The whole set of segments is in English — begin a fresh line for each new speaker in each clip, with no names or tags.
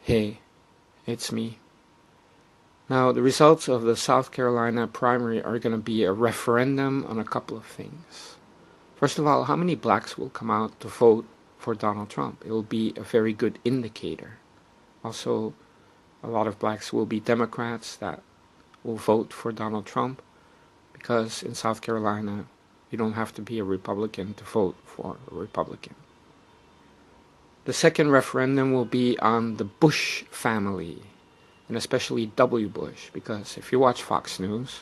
Hey, it's me. Now, the results of the South Carolina primary are going to be a referendum on a couple of things. First of all, how many blacks will come out to vote for Donald Trump? It will be a very good indicator. Also, a lot of blacks will be Democrats that will vote for Donald Trump, because in South Carolina, you don't have to be a Republican to vote for a Republican. The second referendum will be on the Bush family, and especially W. Bush, because if you watch Fox News,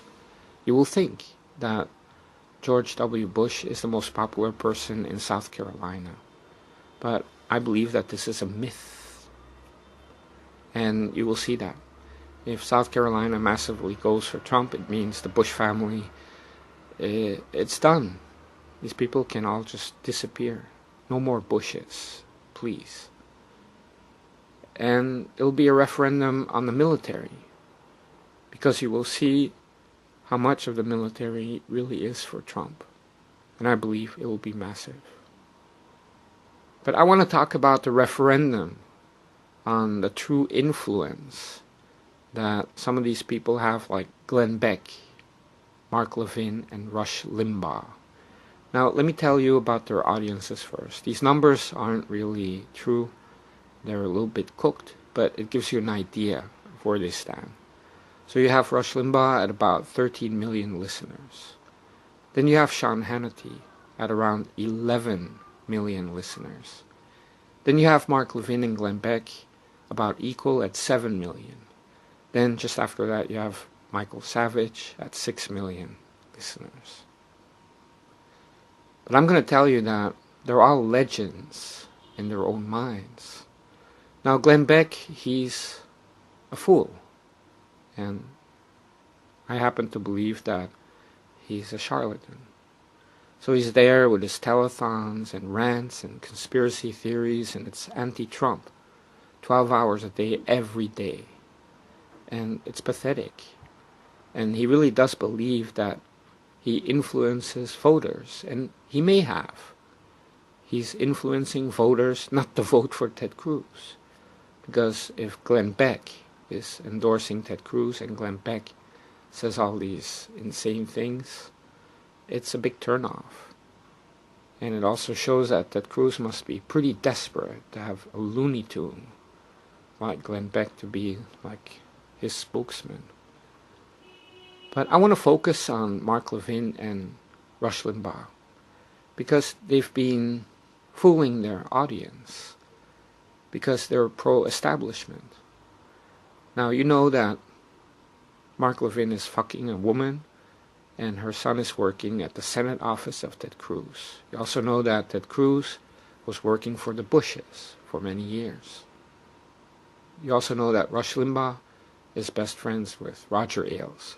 you will think that George W. Bush is the most popular person in South Carolina. But I believe that this is a myth. And you will see that. If South Carolina massively goes for Trump, it means the Bush family, it's done. These people can all just disappear. No more Bushes, please. And it'll be a referendum on the military, because you will see how much of the military really is for Trump. And I believe it will be massive. But I want to talk about the referendum on the true influence that some of these people have, like Glenn Beck, Mark Levin, and Rush Limbaugh. Now, let me tell you about their audiences first. These numbers aren't really true. They're a little bit cooked, but it gives you an idea of where they stand. So you have Rush Limbaugh at about 13 million listeners. Then you have Sean Hannity at around 11 million listeners. Then you have Mark Levin and Glenn Beck about equal at 7 million. Then just after that you have Michael Savage at 6 million listeners. But I'm going to tell you that they're all legends in their own minds. Now, Glenn Beck, he's a fool. And I happen to believe that he's a charlatan. So he's there with his telethons and rants and conspiracy theories, and it's anti-Trump. 12 hours a day, every day. And it's pathetic. And he really does believe that he influences voters, and he may have. He's influencing voters not to vote for Ted Cruz. Because if Glenn Beck is endorsing Ted Cruz and Glenn Beck says all these insane things, it's a big turnoff. And it also shows that Ted Cruz must be pretty desperate to have a Looney Tune like Glenn Beck to be like his spokesman. But I want to focus on Mark Levin and Rush Limbaugh, because they've been fooling their audience, because they're pro-establishment. Now, you know that Mark Levin is fucking a woman, and her son is working at the Senate office of Ted Cruz. You also know that Ted Cruz was working for the Bushes for many years. You also know that Rush Limbaugh is best friends with Roger Ailes.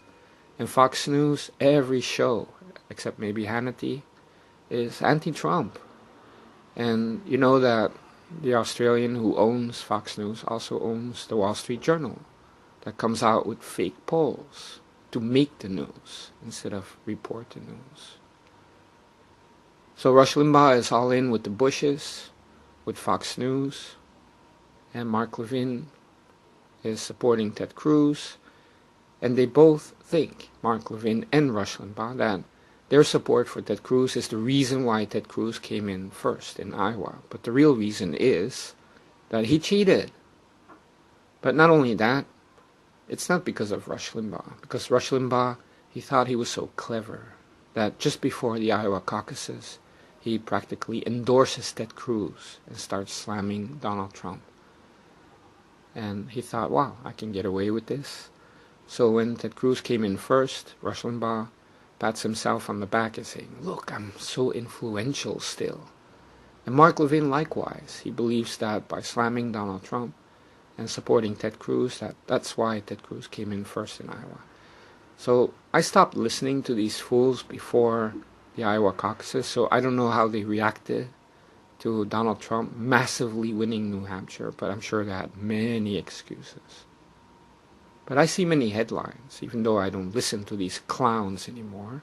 And Fox News, every show, except maybe Hannity, is anti-Trump. And you know that the Australian who owns Fox News also owns the Wall Street Journal, that comes out with fake polls to make the news instead of report the news. So Rush Limbaugh is all in with the Bushes, with Fox News, and Mark Levin is supporting Ted Cruz, and they both think, Mark Levin and Rush Limbaugh, that their support for Ted Cruz is the reason why Ted Cruz came in first in Iowa. But the real reason is that he cheated. But not only that, it's not because of Rush Limbaugh. Because Rush Limbaugh, he thought he was so clever that just before the Iowa caucuses, he practically endorses Ted Cruz and starts slamming Donald Trump. And he thought, wow, I can get away with this. So when Ted Cruz came in first, Rush Limbaugh pats himself on the back and saying, look, I'm so influential still. And Mark Levin likewise. He believes that by slamming Donald Trump and supporting Ted Cruz, that's why Ted Cruz came in first in Iowa. So I stopped listening to these fools before the Iowa caucuses, so I don't know how they reacted to Donald Trump massively winning New Hampshire, but I'm sure they had many excuses. But I see many headlines, even though I don't listen to these clowns anymore.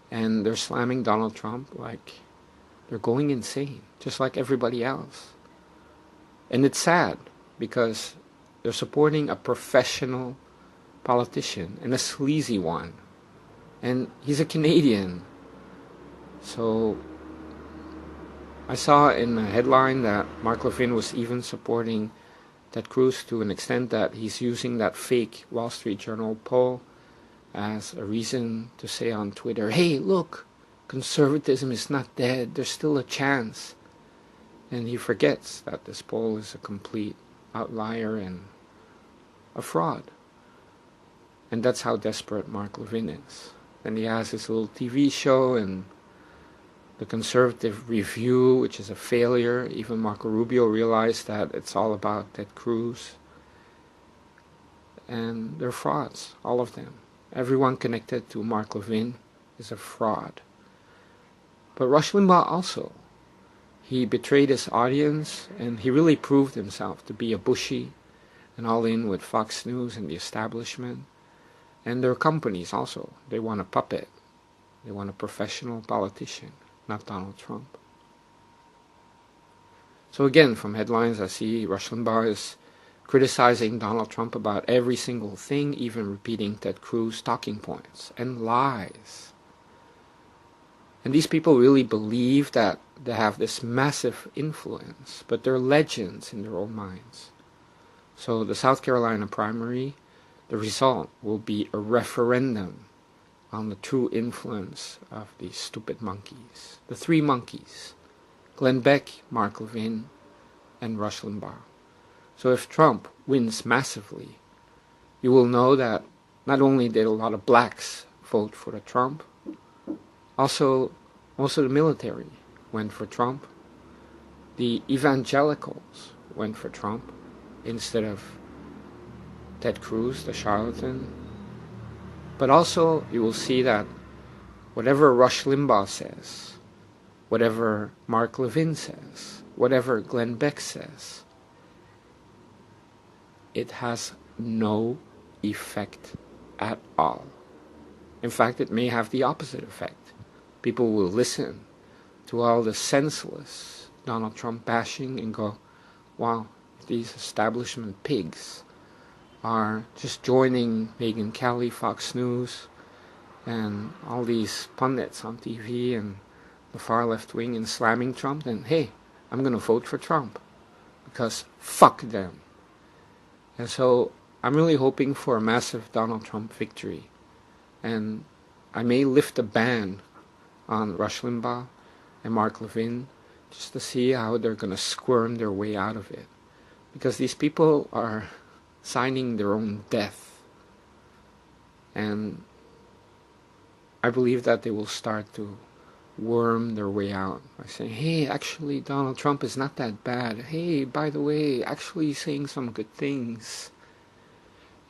And they're slamming Donald Trump like they're going insane, just like everybody else. And it's sad, because they're supporting a professional politician, and a sleazy one. And he's a Canadian. So I saw in a headline that Mark Levin was even supporting Ted Cruz to an extent that he's using that fake Wall Street Journal poll as a reason to say on Twitter, hey, look, conservatism is not dead, there's still a chance. And he forgets that this poll is a complete outlier and a fraud. And that's how desperate Mark Levin is. And he has his little TV show and the Conservative Review, which is a failure. Even Marco Rubio realized that it's all about Ted Cruz. And they're frauds, all of them. Everyone connected to Mark Levin is a fraud. But Rush Limbaugh also. He betrayed his audience, and he really proved himself to be a bushy and all in with Fox News and the establishment. And their companies also. They want a puppet. They want a professional politician, not Donald Trump. So again, from headlines, I see Rush Limbaugh is criticizing Donald Trump about every single thing, even repeating Ted Cruz talking points and lies. And these people really believe that they have this massive influence, but they're legends in their own minds. So the South Carolina primary, the result will be a referendum on the true influence of these stupid monkeys. The three monkeys: Glenn Beck, Mark Levin, and Rush Limbaugh. So if Trump wins massively, you will know that not only did a lot of blacks vote for the Trump, also most of the military went for Trump. The evangelicals went for Trump instead of Ted Cruz, the charlatan. But also you will see that whatever Rush Limbaugh says, whatever Mark Levin says, whatever Glenn Beck says, it has no effect at all. In fact, it may have the opposite effect. People will listen to all the senseless Donald Trump bashing and go, wow, these establishment pigs are just joining Megyn Kelly, Fox News, and all these pundits on TV and the far left wing and slamming Trump, then hey, I'm going to vote for Trump because fuck them. And so I'm really hoping for a massive Donald Trump victory. And I may lift a ban on Rush Limbaugh and Mark Levin just to see how they're going to squirm their way out of it. Because these people are signing their own death. And I believe that they will start to worm their way out by saying, hey, actually Donald Trump is not that bad. Hey, by the way, actually he's saying some good things.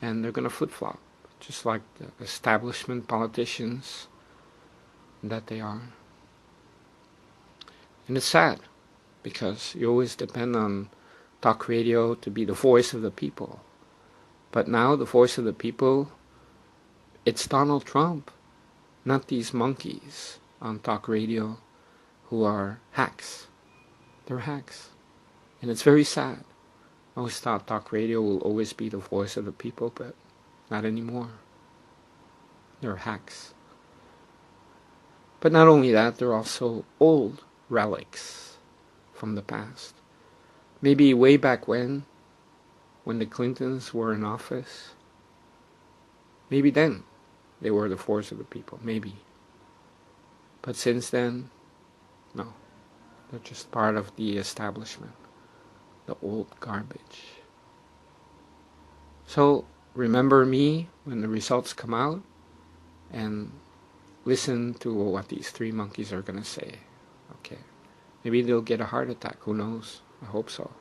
And they're going to flip-flop, just like the establishment politicians that they are. And it's sad, because you always depend on talk radio to be the voice of the people. But now the voice of the people, it's Donald Trump, not these monkeys on talk radio who are hacks. They're hacks. And it's very sad. I always thought talk radio will always be the voice of the people, but not anymore. They're hacks. But not only that, they're also old relics from the past. Maybe way back when the Clintons were in office, maybe then they were the voice of the people, maybe. But since then, no. They're just part of the establishment, the old garbage. So remember me when the results come out and listen to what these three monkeys are going to say. Okay. Maybe they'll get a heart attack. Who knows? I hope so.